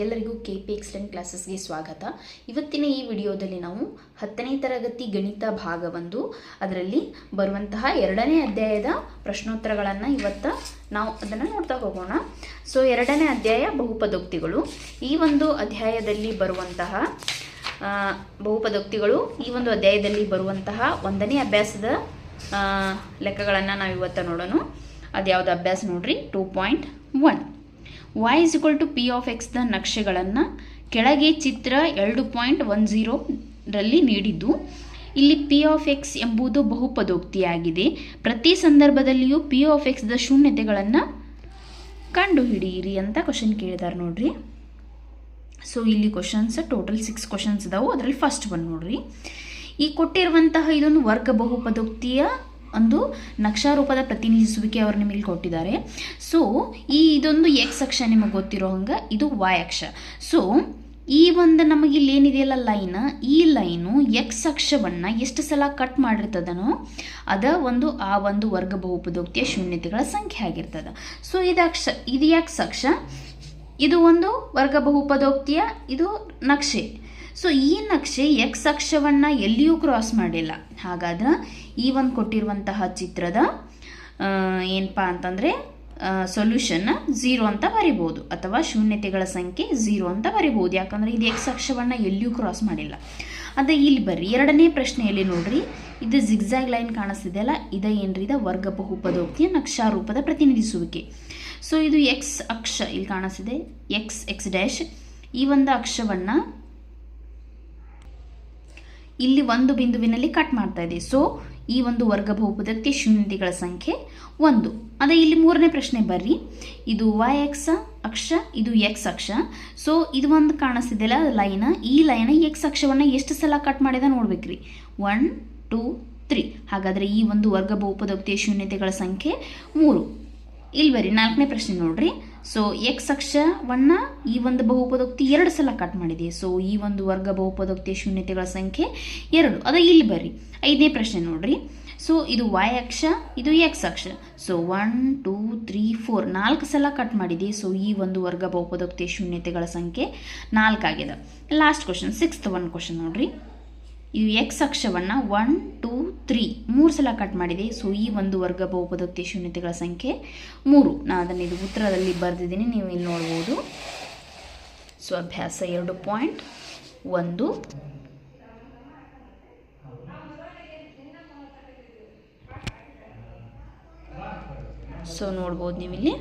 ತಮಗೆಲ್ಲರಿಗೂ KP excellent ಕ್ಲಾಸಸ್ಗೆ ಸ್ವಾಗತ. ಇವತ್ತಿನ ಈ ವಿಡಿಯೋದಲ್ಲಿ ನಾವು 10ನೇ ತರಗತಿ ಗಣಿತ ಭಾಗ 1 ಅದರಲ್ಲಿ ಬರುವಂತಹ 2ನೇ ಅಧ್ಯಾಯದ ಪ್ರಶ್ನೋತ್ತರಗಳನ್ನು ಇವತ್ತು ನಾವು ಅದನ್ನು ನೋಡ್ತಾ ಹೋಗೋಣ. ಸೊ 2ನೇ ಅಧ್ಯಾಯ ಬಹುಪದೋಕ್ತಿಗಳು. ಈ ಒಂದು ಅಧ್ಯಾಯದಲ್ಲಿ ಬರುವಂತಹ ಬಹುಪದೋಕ್ತಿಗಳು ಈ ಒಂದು ಅಧ್ಯಾಯದಲ್ಲಿ ಬರುವಂತಹ 1ನೇ ಅಭ್ಯಾಸದ ಲೆಕ್ಕಗಳನ್ನು ನಾವು ಇವತ್ತು ನೋಡೋಣ. ಅದ್ಯಾವುದು ಅಭ್ಯಾಸ ನೋಡ್ರಿ. 2.1 y is equal to p of x the ನಕ್ಷೆಗಳನ್ನು ಕೆಳಗೆ ಚಿತ್ರ 2.10 ರಲ್ಲಿ ನೀಡಿದ್ದು, ಇಲ್ಲಿ p of x ಎಂಬುದು ಬಹುಪದೋಕ್ತಿಯಾಗಿದೆ. ಪ್ರತಿ ಸಂದರ್ಭದಲ್ಲಿಯೂ p of x ದ ಶೂನ್ಯತೆಗಳನ್ನು ಕಂಡುಹಿಡಿಯಿರಿ ಅಂತ ಕ್ವಶನ್ ಕೇಳಿದಾರೆ ನೋಡ್ರಿ. ಸೊ ಇಲ್ಲಿ ಕ್ವಶನ್ಸ್ ಟೋಟಲ್ 6 ಕ್ವಶನ್ಸ್ ಇದಾವೆ. ಅದರಲ್ಲಿ ಫಸ್ಟ್ ಒನ್ ನೋಡ್ರಿ. ಈ ಕೊಟ್ಟಿರುವಂತಹ ಇದೊಂದು ವರ್ಗ ಬಹುಪದೋಕ್ತಿಯ ಒಂದು ನಕ್ಷಾರೂಪದ ಪ್ರತಿನಿಧಿಸುವಿಕೆ ಅವರು ನಿಮಗೆ ಕೊಟ್ಟಿದ್ದಾರೆ. ಸೊ ಇದೊಂದು ಎಕ್ಸ್ ಅಕ್ಷ ನಿಮಗೆ ಗೊತ್ತಿರೋ ಹಂಗೆ ಇದು y ಅಕ್ಷ. ಸೊ ಈ ಒಂದು ನಮಗೆ ಇಲ್ಲಿ ಏನಿದೆಯಲ್ಲ ಲೈನ್, ಈ ಲೈನು ಎಕ್ಸ್ ಅಕ್ಷವನ್ನು ಎಷ್ಟು ಸಲ ಕಟ್ ಮಾಡಿರ್ತದನೋ ಆ ಒಂದು ವರ್ಗ ಬಹುಪದೋಕ್ತಿಯ ಶೂನ್ಯತೆಗಳ ಸಂಖ್ಯೆ ಆಗಿರ್ತದೆ. ಸೊ ಇದು ಎಕ್ಸ್ ಅಕ್ಷ, ಇದು ಒಂದು ವರ್ಗ ಬಹುಪದೋಕ್ತಿಯ ಇದು ನಕ್ಷೆ. ಸೊ ಈ ನಕ್ಷೆ ಎಕ್ಸ್ ಅಕ್ಷವನ್ನು ಎಲ್ಲಿಯೂ ಕ್ರಾಸ್ ಮಾಡಿಲ್ಲ. ಹಾಗಾದ್ರೆ ಈ ಒಂದು ಕೊಟ್ಟಿರುವಂತಹ ಚಿತ್ರದ ಏನಪ್ಪ ಅಂತಂದರೆ ಸೊಲ್ಯೂಷನ್ 0 ಅಂತ ಬರಿಬೋದು, ಅಥವಾ ಶೂನ್ಯತೆಗಳ ಸಂಖ್ಯೆ 0 ಅಂತ ಬರಿಬೋದು. ಯಾಕಂದರೆ ಇದು ಎಕ್ಸ್ ಅಕ್ಷವನ್ನು ಎಲ್ಲಿಯೂ ಕ್ರಾಸ್ ಮಾಡಿಲ್ಲ. ಅದೇ ಇಲ್ಲಿ ಬರ್ರಿ 2ನೇ ಪ್ರಶ್ನೆಯಲ್ಲಿ ನೋಡ್ರಿ, ಇದು ಜಿಗ್ಜಾಗ್ ಲೈನ್ ಕಾಣಿಸ್ತಿದೆಯಲ್ಲ, ಏನ್ರಿ ಇದು ವರ್ಗ ಬಹುಪದೋಕ್ತಿಯ ನಕ್ಷಾರೂಪದ ಪ್ರತಿನಿಧಿಸುವಿಕೆ. ಸೊ ಇದು ಎಕ್ಸ್ ಅಕ್ಷ ಇಲ್ಲಿ ಕಾಣಿಸ್ತಿದೆ, ಎಕ್ಸ್ ಡ್ಯಾಶ್. ಈ ಒಂದು ಅಕ್ಷವನ್ನು ಇಲ್ಲಿ ಒಂದು ಬಿಂದುವಿನಲ್ಲಿ ಕಟ್ ಮಾಡ್ತಾ ಇದೆ. ಸೊ ಈ ಒಂದು ವರ್ಗ ಬಹುಪದೋಕ್ತಿಯ ಶೂನ್ಯತೆಗಳ ಸಂಖ್ಯೆ 1. ಅದೇ ಇಲ್ಲಿ 3ನೇ ಪ್ರಶ್ನೆ ಬರ್ರಿ. ಇದು y ಅಕ್ಷ, ಇದು ಎಕ್ಸ್ ಅಕ್ಷ. ಸೊ ಇದು ಒಂದು ಕಾಣಿಸ್ತಿದೆಯಲ್ಲ ಲೈನ್, ಈ ಲೈನ್ ಎಕ್ಸ್ ಅಕ್ಷವನ್ನು ಎಷ್ಟು ಸಲ ಕಟ್ ಮಾಡಿದ ನೋಡ್ಬೇಕ್ರಿ. 1 2 3. ಹಾಗಾದರೆ ಈ ಒಂದು ವರ್ಗ ಬಹುಪದೋಕ್ತಿಯ ಶೂನ್ಯತೆಗಳ ಸಂಖ್ಯೆ 3. ಇಲ್ಲಿ ಬರ್ರಿ 4ನೇ ಪ್ರಶ್ನೆ ನೋಡ್ರಿ. ಸೊ ಎಕ್ಸ್ ಅಕ್ಷವನ್ನು ಈ ಒಂದು ಬಹುಪದೋಕ್ತಿ 2 ಸಲ ಕಟ್ ಮಾಡಿದೆ. ಸೊ ಈ ಒಂದು ವರ್ಗ ಬಹುಪದೋಕ್ತಿಯ ಶೂನ್ಯತೆಗಳ ಸಂಖ್ಯೆ 2. ಅದೇ ಇಲ್ಲಿ ಬರ್ರಿ 5ನೇ ಪ್ರಶ್ನೆ ನೋಡ್ರಿ. ಸೊ ಇದು y ಅಕ್ಷ, ಇದು ಎಕ್ಸ್ ಅಕ್ಷ. ಸೊ 1 2 3 4 4 ಸಲ ಕಟ್ ಮಾಡಿದೆ. ಸೊ ಈ ಒಂದು ವರ್ಗ ಬಹುಪದೋಕ್ತಿಯ ಶೂನ್ಯತೆಗಳ ಸಂಖ್ಯೆ 4 ಆಗಿದೆ. ಲಾಸ್ಟ್ ಕ್ವಶನ್ 6th ಒಂದು ಕ್ವಶನ್ ನೋಡ್ರಿ. ಇದು ಎಕ್ಸ್ ಅಕ್ಷವನ್ನು 1 2 3 3 ಸಲ ಕಟ್ ಮಾಡಿದೆ. ಸೊ ಈ ಒಂದು ವರ್ಗ ಬಹುಪದೋಕ್ತಿಯ ಶೂನ್ಯತೆಗಳ ಸಂಖ್ಯೆ 3. ನಾನು ಅದನ್ನು ಇದು ಉತ್ತರದಲ್ಲಿ ಬರೆದಿದ್ದೀನಿ, ನೀವು ಇಲ್ಲಿ ನೋಡ್ಬೋದು. ಸೊ ಅಭ್ಯಾಸ 2.1. ಸೊ ನೋಡ್ಬೋದು, ನೀವು ಇಲ್ಲಿ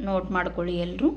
ನೋಟ್ ಮಾಡ್ಕೊಳ್ಳಿ ಎಲ್ಲರೂ.